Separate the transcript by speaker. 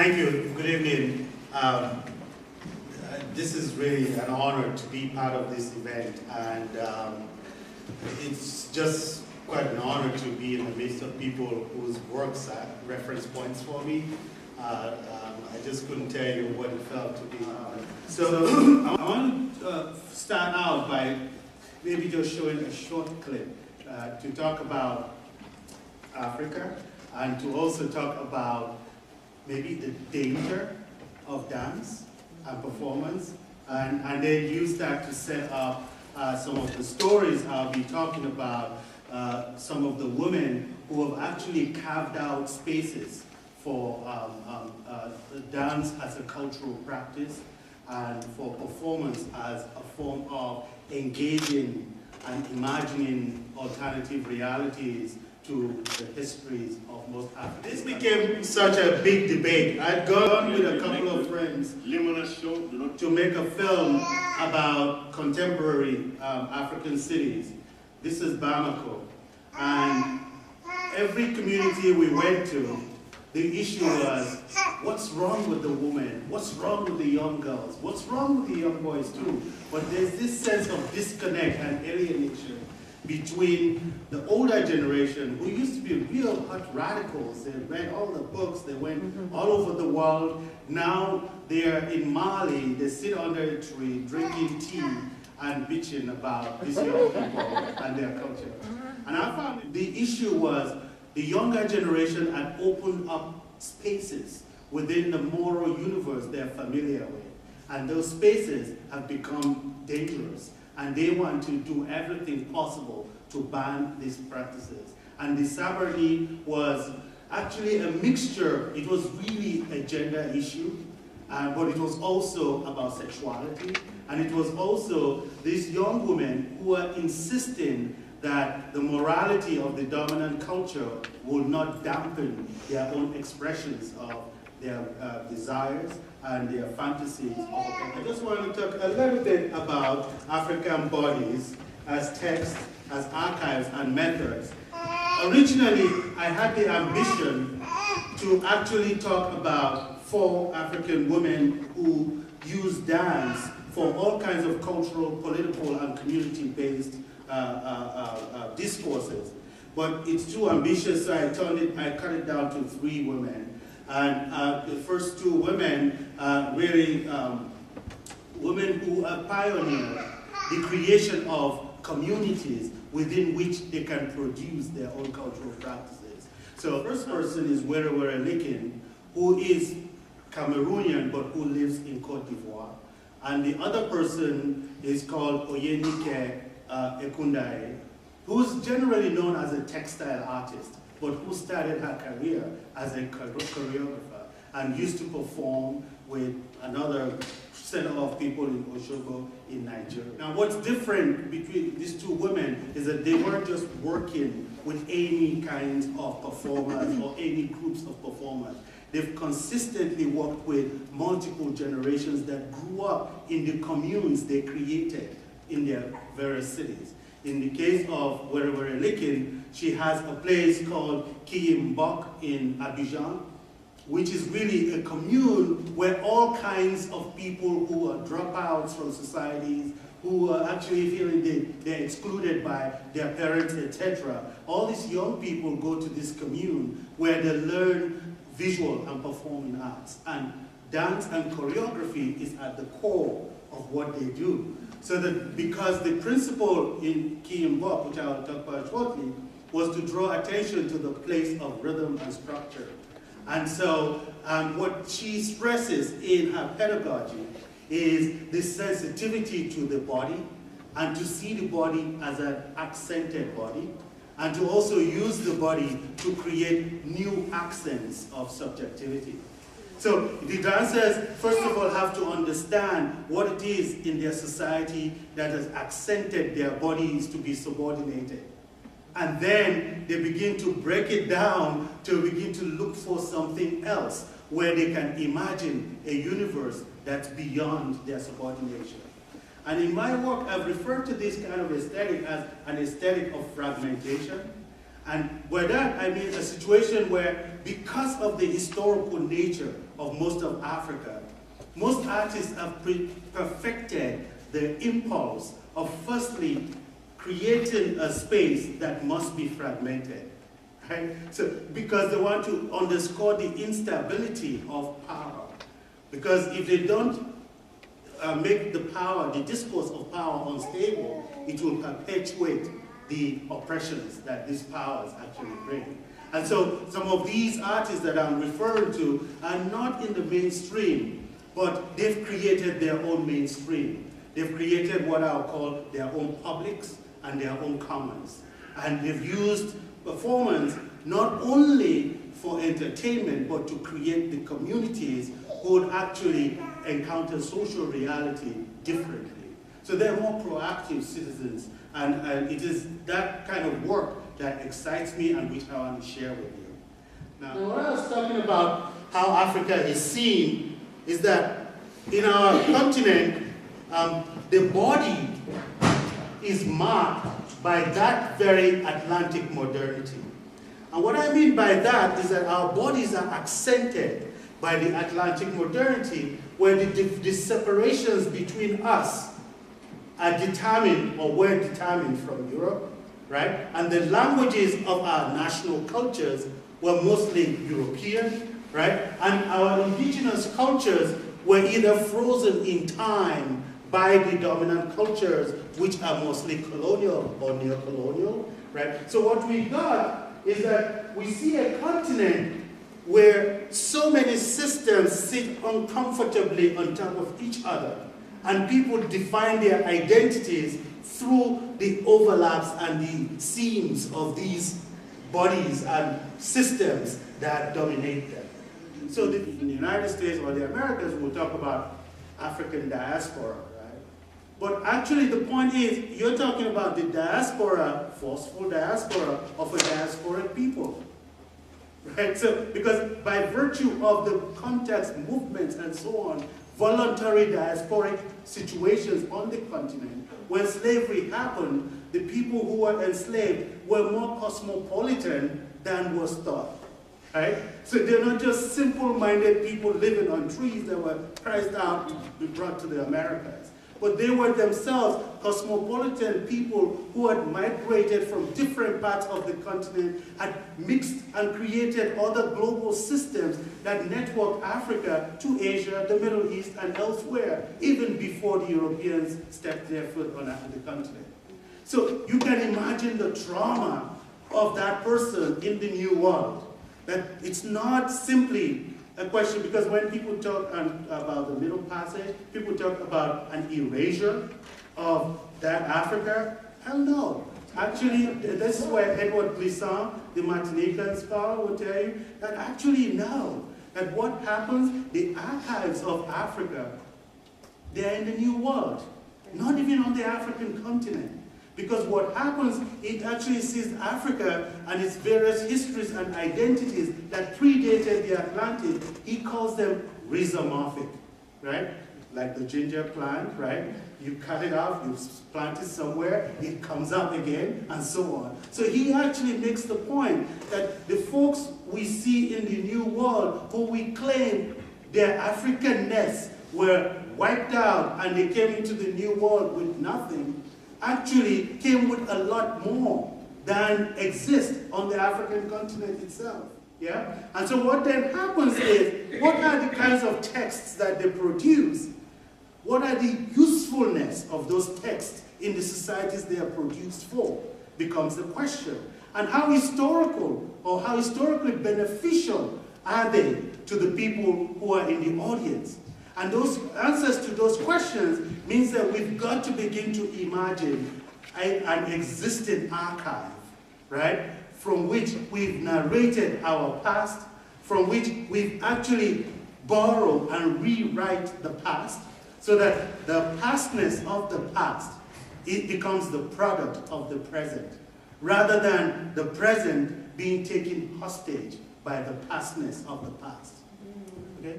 Speaker 1: Thank you. Good evening. This is really an honor to be part of this event, and it's just quite an honor to be in the midst of people whose works are reference points for me. I just couldn't tell you what it felt to be. So I want to start out by maybe just showing a short clip to talk about Africa and to also talk about maybe the danger of dance and performance, and then use that to set up some of the stories I'll be talking about, some of the women who have actually carved out spaces for dance as a cultural practice and for performance as a form of engaging and imagining alternative realities to the histories of most Africans. This became such a big debate. I'd gone with a couple of friends to make a film about contemporary African cities. This is Bamako. And every community we went to, the issue was, what's wrong with the women? What's wrong with the young girls? What's wrong with the young boys too? But there's this sense of disconnect and alienation between the older generation, who used to be real hot radicals. They read all the books, they went all over the world. Now they're in Mali, they sit under a tree drinking tea and bitching about these young people and their culture. And I found the issue was the younger generation had opened up spaces within the moral universe they're familiar with. And those spaces have become dangerous. And they want to do everything possible to ban these practices. And the Sabarni was actually a mixture. It was really a gender issue, but it was also about sexuality. And it was also these young women who were insisting that the morality of the dominant culture would not dampen their own expressions of their desires and their fantasies. I just want to talk a little bit about African bodies as texts, as archives, and methods. Originally, I had the ambition to actually talk about 4 African women who use dance for all kinds of cultural, political, and community-based discourses. But it's too ambitious, so I cut it down to 3 women. And the first 2 women, really women who have pioneered the creation of communities within which they can produce their own cultural practices. So the first person is Were Likin, who is Cameroonian but who lives in Cote d'Ivoire. And the other person is called Oyenike Ekundaye, who's generally known as a textile artist, but who started her career as a choreographer and used to perform with another set of people in Osogbo in Nigeria. Now what's different between these 2 women is that they weren't just working with any kinds of performers or any groups of performers. They've consistently worked with multiple generations that grew up in the communes they created in their various cities. In the case of Were Likin, she has a place called Kiyimbok in Abidjan, which is really a commune where all kinds of people who are dropouts from societies, who are actually feeling they're excluded by their parents, etc. All these young people go to this commune where they learn visual and performing arts. And dance and choreography is at the core of what they do. So that because the principle in Kiyimbok, which I'll talk about shortly, was to draw attention to the place of rhythm and structure. And so what she stresses in her pedagogy is the sensitivity to the body and to see the body as an accented body and to also use the body to create new accents of subjectivity. So the dancers, first of all, have to understand what it is in their society that has accented their bodies to be subordinated. And then they begin to break it down to begin to look for something else where they can imagine a universe that's beyond their subordination. And in my work, I've referred to this kind of aesthetic as an aesthetic of fragmentation, And by that, I mean a situation where, because of the historical nature of most of Africa, most artists have perfected the impulse of firstly creating a space that must be fragmented, right? So, because they want to underscore the instability of power. Because if they don't make the discourse of power unstable, it will perpetuate the oppressions that these powers actually bring. And so some of these artists that I'm referring to are not in the mainstream, but they've created their own mainstream. They've created what I'll call their own publics and their own commons. And they've used performance not only for entertainment, but to create the communities who would actually encounter social reality differently. So they're more proactive citizens, and it is that kind of work that excites me and which I want to share with you. Now, what I was talking about how Africa is seen is that in our continent, the body is marked by that very Atlantic modernity. And what I mean by that is that our bodies are accented by the Atlantic modernity, where the separations between us are determined, or were determined from Europe, right? And the languages of our national cultures were mostly European, right? And our indigenous cultures were either frozen in time by the dominant cultures, which are mostly colonial or neo-colonial, right? So what we got is that we see a continent where so many systems sit uncomfortably on top of each other, and people define their identities through the overlaps and the seams of these bodies and systems that dominate them. So in the United States or the Americas, we'll talk about African diaspora, right? But actually the point is, you're talking about the diaspora, forceful diaspora of a diasporic people. Right? So, because by virtue of the context, movements, and so on, voluntary diasporic situations on the continent, when slavery happened, the people who were enslaved were more cosmopolitan than was thought. Right? So they're not just simple-minded people living on trees that were priced out to be brought to the Americas. But they were themselves cosmopolitan people who had migrated from different parts of the continent, had mixed and created other global systems that networked Africa to Asia, the Middle East, and elsewhere, even before the Europeans stepped their foot on the continent. So you can imagine the trauma of that person in the New World. That it's not simply a question, because when people talk about the Middle Passage, people talk about an erasure of that Africa. Hell no. Actually, this is where Edward Glissant, the Martinican scholar, will tell you that actually no. That what happens, the archives of Africa, they're in the New World, not even on the African continent. Because what happens, it actually sees Africa and its various histories and identities that predated the Atlantic. He calls them rhizomorphic, right? Like the ginger plant, right? You cut it off, you plant it somewhere, it comes up again, and so on. So he actually makes the point that the folks we see in the New World, who we claim their Africanness were wiped out and they came into the New World with nothing, actually came with a lot more than exists on the African continent itself. Yeah? And so what then happens is, what are the kinds of texts that they produce? What are the usefulness of those texts in the societies they are produced for? Becomes the question. And how historical or how historically beneficial are they to the people who are in the audience? And those answers to those questions means that we've got to begin to imagine an existing archive, right? From which we've narrated our past, from which we've actually borrowed and rewrite the past, so that the pastness of the past, it becomes the product of the present, rather than the present being taken hostage by the pastness of the past. Okay?